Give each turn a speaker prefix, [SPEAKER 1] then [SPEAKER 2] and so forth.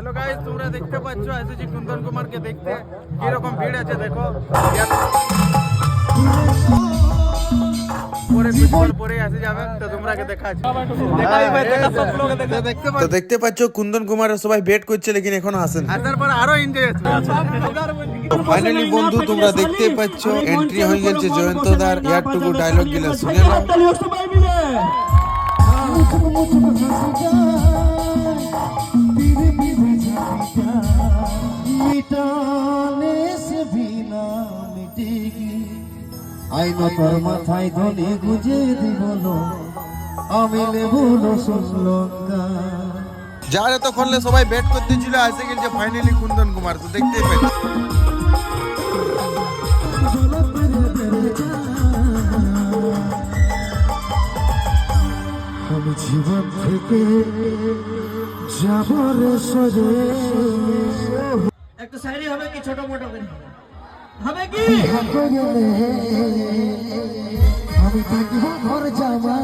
[SPEAKER 1] Hello guys, তোমরা দেখতে পাচ্ছ এসেছি কুন্দন কুমারকে দেখতে। কিরকম ভিড় আছে দেখো। পরে আসে যাবে তো তোমরাকে দেখাচ্ছি। তো দেখতে পাচ্ছ কুন্দন কুমারের সবাই বেট করছে, লেকিন এখনো আসেন। আসার পর আরো এনজয় হচ্ছে। ফাইনালি বন্ধু তোমরা দেখতে পাচ্ছ এন্ট্রি হয়ে গেছে জয়ন্তদার। ইয়ারটুকু ডায়লগ গিলা শুনে নাও।
[SPEAKER 2] আইন তোর মাথায় ধনে গুজে দিব আমি লেবুলো শ্রীলঙ্কা।
[SPEAKER 1] যার এতক্ষণ সবাই বেট করতে ছিল আসে গেছে ফাইনালি কুন্দন কুমার। তো দেখতেই পাচ্ছ
[SPEAKER 2] আমি জীবন থেকে যাবার সরে
[SPEAKER 3] একটু সাইডে হবে কি ছোট মোটো করে হবে কি
[SPEAKER 2] আমি থাকিব ঘর যাওয়া